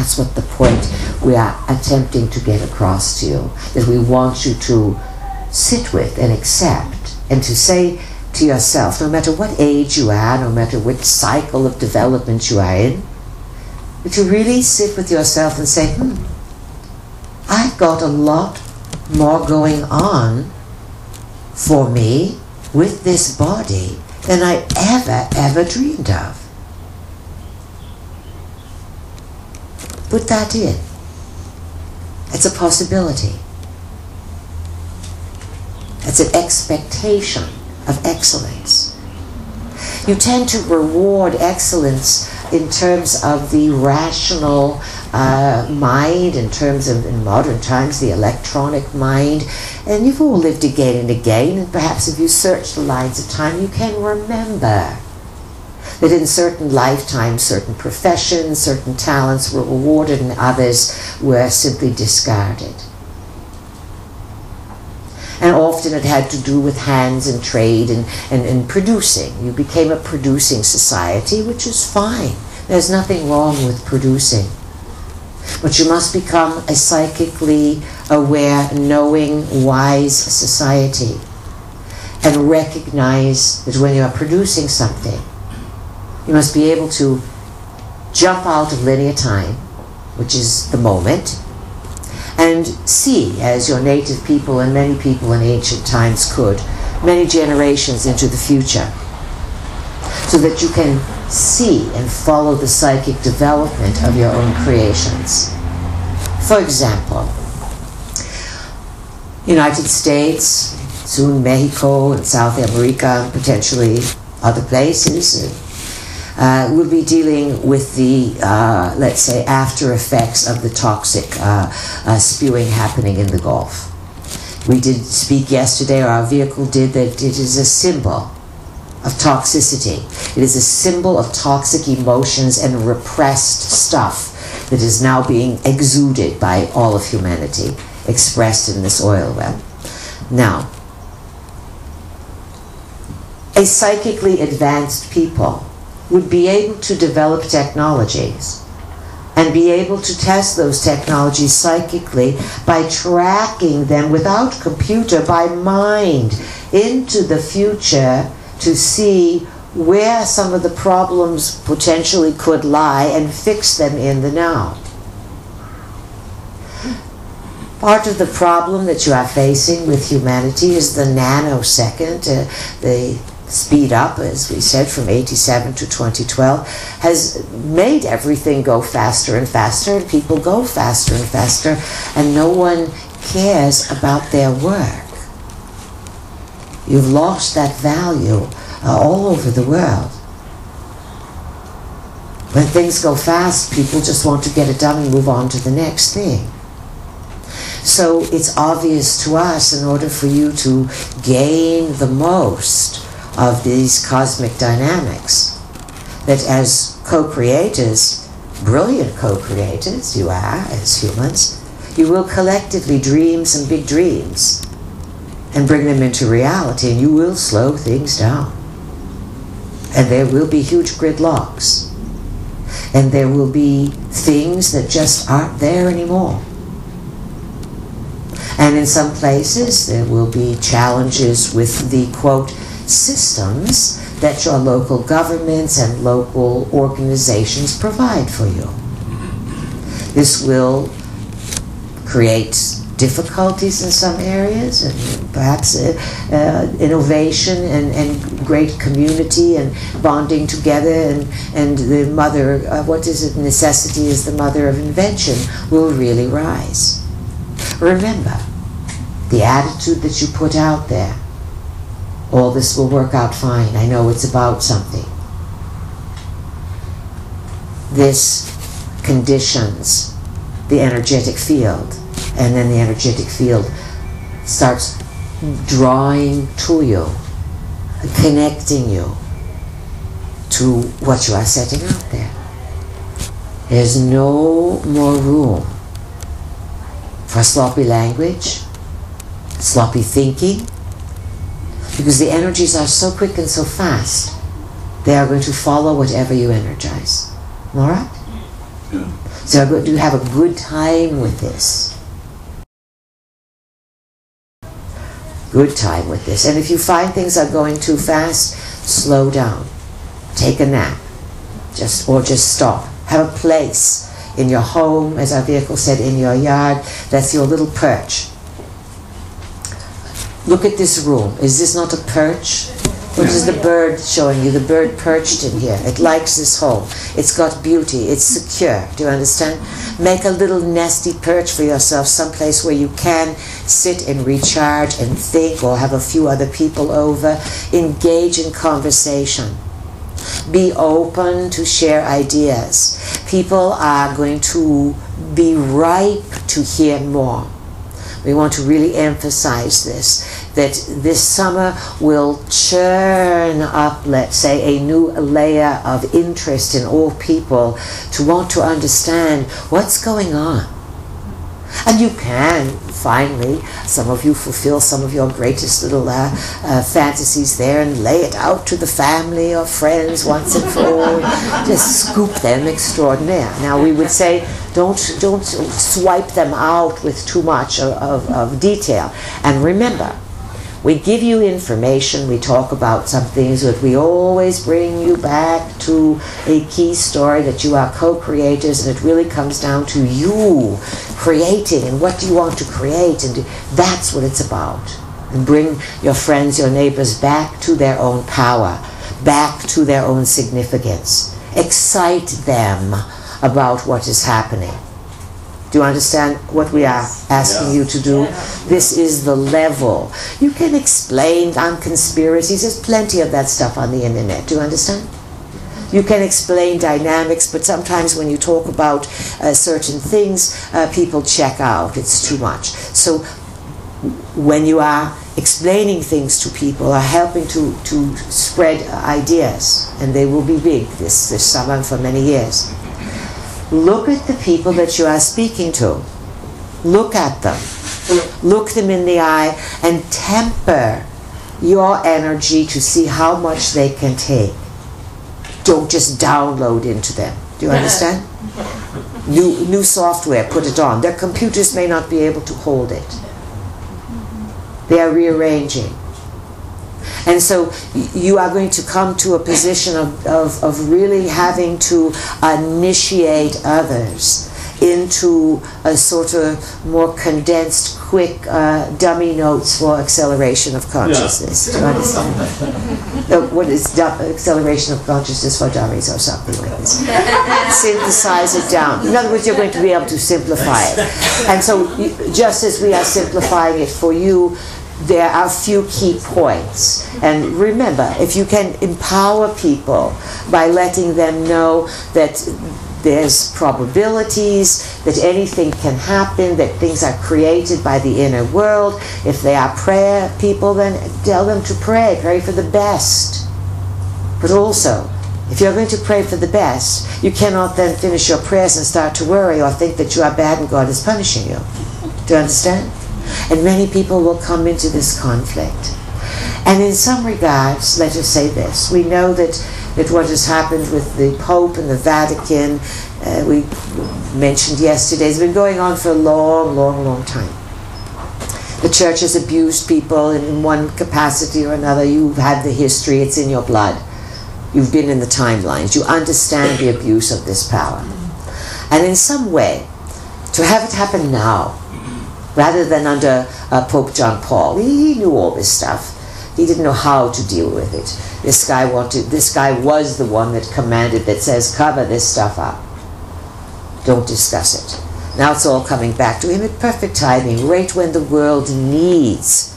that's what the point we are attempting to get across to you, that we want you to sit with and accept, and to say to yourself, no matter what age you are, no matter which cycle of development you are in, but to really sit with yourself and say, I've got a lot more going on for me with this body than I ever dreamed of. Put that in. It's a possibility. It's an expectation of excellence. You tend to reward excellence in terms of the rational mind, in terms of, in modern times, the electronic mind. And you've all lived again and again, and perhaps if you search the lines of time, you can remember that in certain lifetimes, certain professions, certain talents were rewarded and others were simply discarded. And often it had to do with hands and trade and producing. You became a producing society, which is fine. There's nothing wrong with producing. But you must become a psychically aware, knowing, wise society, and recognize that when you are producing something, you must be able to jump out of linear time, which is the moment, and see, as your native people and many people in ancient times could, many generations into the future, so that you can see and follow the psychic development of your own creations. For example, United States, soon Mexico and South America, potentially other places, will be dealing with the, let's say, after effects of the toxic spewing happening in the Gulf. We did speak yesterday, or our vehicle did, that it is a symbol of toxicity. It is a symbol of toxic emotions and repressed stuff that is now being exuded by all of humanity, expressed in this oil well. Now, a psychically advanced people would be able to develop technologies and be able to test those technologies psychically by tracking them without computer, by mind, into the future to see where some of the problems potentially could lie and fix them in the now. Part of the problem that you are facing with humanity is the nanosecond, the speed up, as we said, from 87 to 2012, has made everything go faster and faster, and people go faster and faster, and no one cares about their work. You've lost that value all over the world. When things go fast, people just want to get it done and move on to the next thing. So it's obvious to us, in order for you to gain the most of these cosmic dynamics, that as co-creators, brilliant co-creators you are as humans, you will collectively dream some big dreams and bring them into reality, and you will slow things down. And there will be huge gridlocks. And there will be things that just aren't there anymore. And in some places there will be challenges with the, quote, systems that your local governments and local organizations provide for you. This will create difficulties in some areas, and perhaps innovation and great community and bonding together, and the mother, what is it, necessity is the mother of invention, will really rise. Remember, the attitude that you put out there, all this will work out fine, I know it's about something. This conditions the energetic field, and then the energetic field starts drawing to you, connecting you to what you are setting out there. There's no more room for sloppy language, sloppy thinking, because the energies are so quick and so fast, they are going to follow whatever you energize. All right? Yeah. So do you have a good time with this? Good time with this. And if you find things are going too fast, slow down. Take a nap. Or just stop. Have a place in your home, as our vehicle said, in your yard. That's your little perch. Look at this room. Is this not a perch? What is the bird showing you? The bird perched in here. It likes this home. It's got beauty. It's secure. Do you understand? Make a little nesty perch for yourself, someplace where you can sit and recharge and think, or have a few other people over. Engage in conversation. Be open to share ideas. People are going to be ripe to hear more. We want to really emphasize this, that this summer will churn up, let's say, a new layer of interest in all people to want to understand what's going on. And you can, finally, some of you fulfill some of your greatest little fantasies there and lay it out to the family or friends once and for all. Just scoop them extraordinaire. Now we would say, don't swipe them out with too much of detail. And remember, we give you information, we talk about some things, but we always bring you back to a key story that you are co-creators, and it really comes down to you creating and what do you want to create, and that's what it's about. And bring your friends, your neighbors back to their own power, back to their own significance. Excite them about what is happening. Do you understand what we are asking you to do? This is the level. You can explain on conspiracies. There's plenty of that stuff on the internet. Do you understand? You can explain dynamics, but sometimes when you talk about certain things, people check out. It's too much. So when you are explaining things to people, or helping to spread ideas, and they will be big this summer for many years, look at the people that you are speaking to. Look at them. Look them in the eye and temper your energy to see how much they can take. Don't just download into them. Do you understand? New software, put it on. Their computers may not be able to hold it. They are rearranging. And so you are going to come to a position of really having to initiate others into a sort of more condensed, quick dummy notes for acceleration of consciousness. Do you understand? What is acceleration of consciousness for dummies or something like this? Synthesize it down. In other words, you're going to be able to simplify it. And so just as we are simplifying it for you, there are a few key points. And remember, if you can empower people by letting them know that there's probabilities, that anything can happen, that things are created by the inner world. If they are prayer people, then tell them to pray. Pray for the best. But also, if you're going to pray for the best, you cannot then finish your prayers and start to worry or think that you are bad and God is punishing you. Do you understand? And many people will come into this conflict. And in some regards, let us say this, we know that what has happened with the Pope and the Vatican, we mentioned yesterday, has been going on for a long, long, long time. The church has abused people in one capacity or another. You've had the history, it's in your blood. You've been in the timelines. You understand the abuse of this power. And in some way, to have it happen now, rather than under Pope John Paul. He knew all this stuff. He didn't know how to deal with it. This guy was the one that commanded, that says, cover this stuff up. Don't discuss it. Now it's all coming back to him at perfect timing, right when the world needs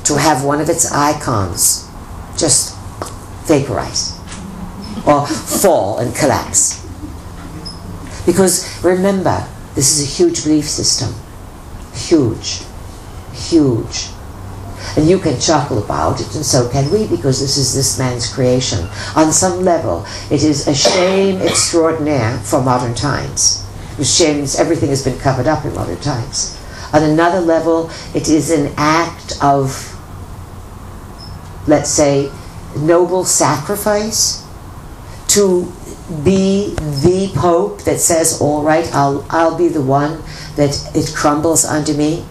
to have one of its icons just vaporize or fall and collapse. Because remember, this is a huge belief system. Huge. Huge. And you can chuckle about it, and so can we, because this is this man's creation. On some level, it is a shame extraordinaire for modern times. Shames, everything has been covered up in modern times. On another level, it is an act of, let's say, noble sacrifice to be the Pope that says, all right, I'll be the one that it crumbles under me?